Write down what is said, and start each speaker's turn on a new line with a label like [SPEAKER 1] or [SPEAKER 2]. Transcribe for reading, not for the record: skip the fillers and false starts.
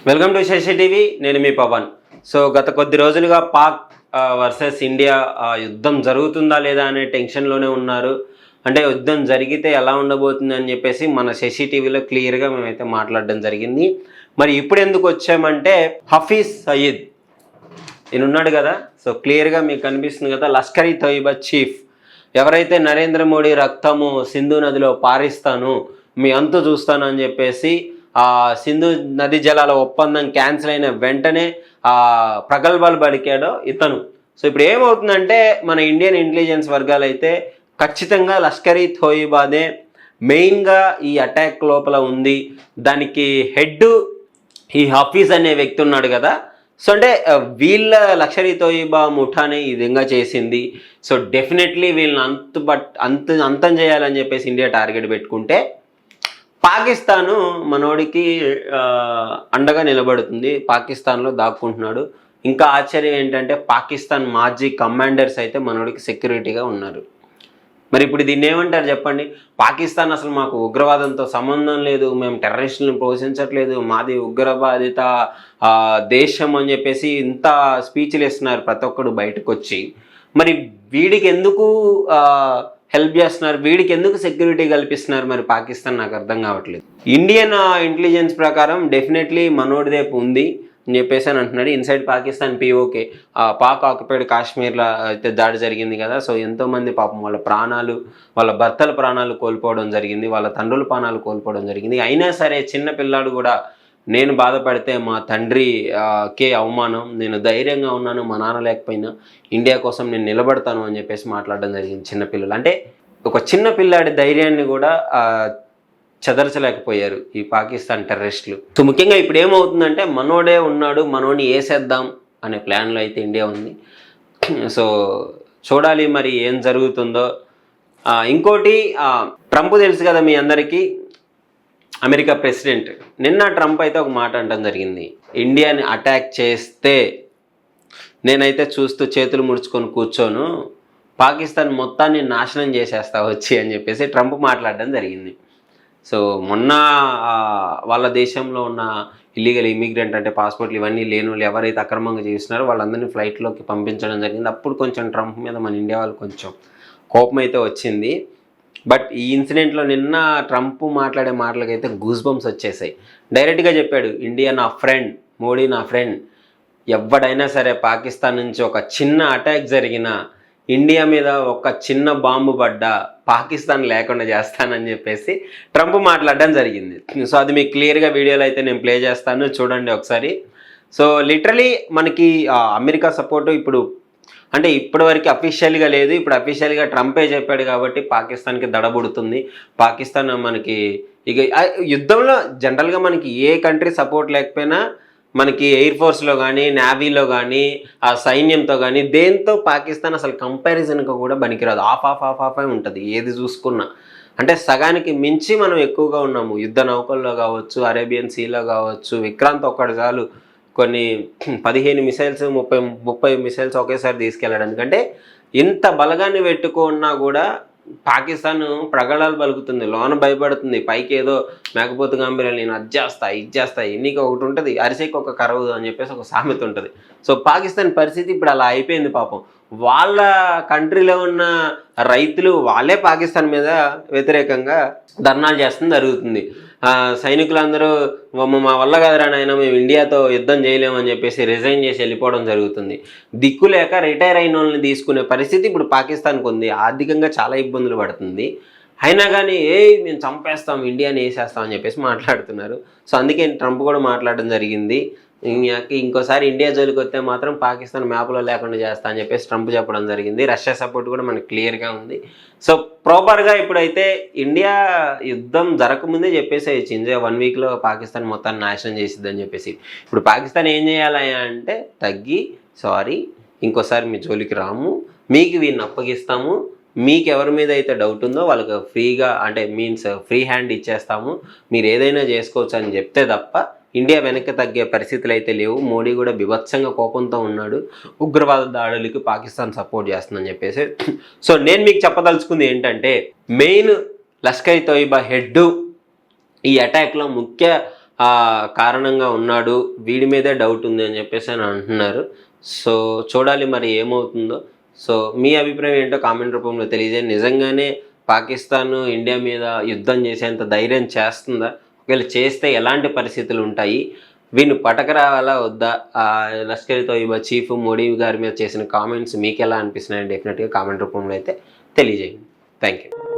[SPEAKER 1] Welcome to Shashi TV. నేను మీ Pawan. So గత కొద్ది రోజులుగా పాక్ వర్సెస్ ఇండియా యుద్ధం జరుగుతుందా లేదా అనే టెన్షన్లోనే ఉన్నారు. అంటే యుద్ధం జరిగితే ఎలా ఉండబోతుంది అని చెప్పేసి మన శశి టీవీలో క్లియర్గా మేమైతే మాట్లాడడం జరిగింది. మరి ఇప్పుడు ఎందుకు వచ్చామంటే హఫీజ్ సయీద్ ఈయన ఉన్నాడు కదా, సో క్లియర్గా మీకు కనిపిస్తుంది కదా, లష్కర్-ఈ తోయిబా చీఫ్ ఎవరైతే నరేంద్ర మోడీ రక్తము సింధు నదిలో పారిస్తాను, మీ అంతు చూస్తాను అని చెప్పేసి సింధు నది జలాల ఒప్పందం క్యాన్సిల్ అయిన వెంటనే ప్రగల్భాలు పలికాడో ఇతను. సో ఇప్పుడు ఏమవుతుందంటే మన ఇండియన్ ఇంటెలిజెన్స్ వర్గాలు అయితే ఖచ్చితంగా లష్కర్-ఈ తోయిబాదే మెయిన్గా ఈ అటాక్ లోపల ఉంది. దానికి హెడ్ ఈ హఫీజ్ అనే వ్యక్తి ఉన్నాడు కదా. సో అంటే వీళ్ళ లష్కర్-ఈ తోయిబా ముఠానే ఈ విధంగా చేసింది. సో డెఫినెట్లీ వీళ్ళని అంతం చేయాలని చెప్పేసి ఇండియా టార్గెట్ పెట్టుకుంటే పాకిస్తాను మనోడికి అండగా నిలబడుతుంది. పాకిస్తాన్లో దాక్కుంటున్నాడు. ఇంకా ఆశ్చర్యం ఏంటంటే పాకిస్తాన్ మాజీ కమాండర్స్ అయితే మనోడికి సెక్యూరిటీగా ఉన్నారు. మరి ఇప్పుడు దీన్ని ఏమంటారు చెప్పండి? పాకిస్తాన్ అసలు మాకు ఉగ్రవాదంతో సంబంధం లేదు, మేము టెర్రరిస్టులను పోషించట్లేదు, మాది ఉగ్రబాధిత దేశం అని చెప్పేసి ఇంత స్పీచ్లు ఇస్తున్నారు ప్రతి ఒక్కడు బయటకు వచ్చి. మరి వీడికి ఎందుకు హెల్ప్ చేస్తున్నారు, వీడికి ఎందుకు సెక్యూరిటీ కల్పిస్తున్నారు మరి పాకిస్తాన్? నాకు అర్థం కావట్లేదు. ఇండియన్ ఇంటెలిజెన్స్ ప్రకారం డెఫినెట్లీ మనోడిదేపు ఉంది అని చెప్పేసి అని అంటున్నాడు. Inside Pakistan POK Pak occupied కాశ్మీర్లో అయితే దాడి జరిగింది కదా. సో ఎంతోమంది పాపం వాళ్ళ ప్రాణాలు, వాళ్ళ భర్తల ప్రాణాలు కోల్పోవడం జరిగింది, వాళ్ళ తండ్రుల ప్రాణాలు కోల్పోవడం జరిగింది. అయినా సరే చిన్న పిల్లాడు కూడా నేను బాధపడితే మా తండ్రికి అవమానం, నేను ధైర్యంగా ఉన్నాను, మా నాన్న లేకపోయినా ఇండియా కోసం నేను నిలబడతాను అని చెప్పేసి మాట్లాడడం జరిగింది. చిన్నపిల్లలు అంటే ఒక చిన్న పిల్లాడి ధైర్యాన్ని కూడా చెదర్చలేకపోయారు ఈ పాకిస్తాన్ టెర్రరిస్టులు. సో ముఖ్యంగా ఇప్పుడు ఏమవుతుందంటే మనోడే ఉన్నాడు, మనోడిని వేసేద్దాం అనే ప్లాన్లో అయితే ఇండియా ఉంది. సో చూడాలి మరి ఏం జరుగుతుందో. ఇంకోటి ట్రంప్ తెలుసు కదా మీ అందరికీ, అమెరికా ప్రెసిడెంట్. నిన్న ట్రంప్ అయితే ఒక మాట అనడం జరిగింది, ఇండియాని అటాక్ చేస్తే నేనైతే చూస్తూ చేతులు ముడుచుకొని కూర్చోను, పాకిస్తాన్ మొత్తాన్ని నాశనం చేసేస్తా వచ్చి అని చెప్పేసి ట్రంప్ మాట్లాడడం జరిగింది. సో మొన్న వాళ్ళ దేశంలో ఉన్న ఇల్లీగల్ ఇమిగ్రెంట్ అంటే పాస్పోర్ట్లు ఇవన్నీ లేని వాళ్ళు ఎవరైతే అక్రమంగా చేస్తున్నారో వాళ్ళందరినీ ఫ్లైట్లోకి పంపించడం జరిగింది. అప్పుడు కొంచెం ట్రంప్ మీద మన ఇండియా వాళ్ళు కొంచెం కోపం అయితే వచ్చింది. బట్ ఈ ఇన్సిడెంట్లో నిన్న ట్రంప్ మాట్లాడే మాటలకైతే గూస్ బంప్స్ వచ్చేసాయి. డైరెక్ట్గా చెప్పాడు, ఇండియా నా ఫ్రెండ్, మోడీ నా ఫ్రెండ్, ఎవడైనా సరే పాకిస్తాన్ నుంచి ఒక చిన్న అటాక్ జరిగినా, ఇండియా మీద ఒక చిన్న బాంబు పడ్డా పాకిస్తాన్ లేకుండా చేస్తానని చెప్పేసి ట్రంప్ మాట్లాడడం జరిగింది. సో అది మీకు క్లియర్గా వీడియోలో అయితే నేను ప్లే చేస్తాను, చూడండి ఒకసారి. సో లిటరలీ మనకి అమెరికా సపోర్టు ఇప్పుడు అంటే ఇప్పటివరకు అఫీషియల్గా లేదు, ఇప్పుడు అఫీషియల్గా ట్రంపే చెప్పాడు కాబట్టి పాకిస్తాన్కి దడబుడుతుంది. పాకిస్తాన్ మనకి ఇక యుద్ధంలో జనరల్గా మనకి ఏ కంట్రీ సపోర్ట్ లేకపోయినా మనకి ఎయిర్ ఫోర్స్లో కానీ, నేవీలో కానీ, ఆ సైన్యంతో కానీ దేంతో పాకిస్తాన్ అసలు కంపారిజన్గా కూడా పనికిరాదు. ఆఫ్ ఉంటుంది ఏది చూసుకున్నా. అంటే సగానికి మించి మనం ఎక్కువగా ఉన్నాము. యుద్ధ నౌకల్లో కావచ్చు, అరేబియన్ సీలో కావచ్చు, విక్రాంత్ ఒక్కడు చాలు కొన్ని 15 మిసైల్స్ 30 మిసైల్స్ ఒకేసారి తీసుకెళ్ళడానికి. అంటే ఇంత బలగాన్ని పెట్టుకున్నా కూడా పాకిస్తాన్ ప్రగళాలు పలుకుతుంది, లోన భయపడుతుంది, పైకి ఏదో మేకపోతు గాంభీర్యాలు నేను అది చేస్తా ఇది చేస్తా, నీకు ఒకటి ఉంటుంది అరిసేకి ఒక కరవదు అని చెప్పేసి ఒక సామెత ఉంటుంది. సో పాకిస్తాన్ పరిస్థితి ఇప్పుడు అలా అయిపోయింది. పాపం వాళ్ళ కంట్రీలో ఉన్న రైతులు వాళ్ళే పాకిస్తాన్ మీద వ్యతిరేకంగా ధర్నాలు చేస్తుంది జరుగుతుంది. సైనికులందరూ మా వల్ల కాదురా నాయన, మేము ఇండియాతో యుద్ధం చేయలేమని చెప్పేసి రిజైన్ చేసి వెళ్ళిపోవడం జరుగుతుంది. దిక్కు లేక రిటైర్ అయిన వాళ్ళని తీసుకునే పరిస్థితి ఇప్పుడు పాకిస్తాన్కి ఉంది. ఆర్థికంగా చాలా ఇబ్బందులు పడుతుంది. అయినా కానీ మేము చంపేస్తాం, ఇండియాని వేసేస్తాం అని చెప్పేసి మాట్లాడుతున్నారు. సో అందుకే ట్రంప్ కూడా మాట్లాడడం జరిగింది, ఇంకోసారి ఇండియా జోలికి వస్తే మాత్రం పాకిస్తాన్ మ్యాప్లో లేకుండా చేస్తా అని చెప్పేసి ట్రంప్ చెప్పడం జరిగింది. రష్యా సపోర్ట్ కూడా మనకు క్లియర్గా ఉంది. సో ప్రాపర్గా ఇప్పుడైతే ఇండియా యుద్ధం జరగకముందే చెప్పేసి ఇండియా 1 వీక్లో పాకిస్తాన్ మొత్తాన్ని నాశనం చేసిద్దని చెప్పేసి. ఇప్పుడు పాకిస్తాన్ ఏం చేయాలి అంటే తగ్గి, సారీ ఇంకోసారి మీ జోలికి రాము, మీకు వీడిని అప్పగిస్తాము, మీకు ఎవరి మీద అయితే డౌట్ ఉందో వాళ్ళకి ఫ్రీగా అంటే మీన్స్ ఫ్రీ హ్యాండ్ ఇచ్చేస్తాము, మీరు ఏదైనా చేసుకోవచ్చు అని చెప్తే తప్ప ఇండియా వెనక్కి తగ్గే పరిస్థితులు అయితే లేవు. మోడీ కూడా బీభత్సంగా కోపంతో ఉన్నాడు, ఉగ్రవాద దాడులకు పాకిస్తాన్ సపోర్ట్ చేస్తుందని చెప్పేసి. సో నేను మీకు చెప్పదలుచుకుంది ఏంటంటే మెయిన్ లష్కర్-ఈ తోయిబా హెడ్ ఈ అటాక్లో ముఖ్య కారణంగా ఉన్నాడు, వీడి మీదే డౌట్ ఉంది అని చెప్పేసి అని అంటున్నారు. సో చూడాలి మరి ఏమవుతుందో. సో మీ అభిప్రాయం ఏంటో కామెంట్ రూపంలో తెలియజేయండి. నిజంగానే పాకిస్తాన్ ఇండియా మీద యుద్ధం చేసేంత ధైర్యం చేస్తుందా? ఒకవేళ చేస్తే ఎలాంటి పరిస్థితులు ఉంటాయి? వీళ్ళు పటకరావాలా వద్దా? లష్కర్ తోయిబా చీఫ్ మోడీ గారి మీద చేసిన కామెంట్స్ మీకు ఎలా అనిపిస్తున్నాయని డెఫినెట్గా కామెంట్ రూపంలో అయితే తెలియజేయండి. Thank you.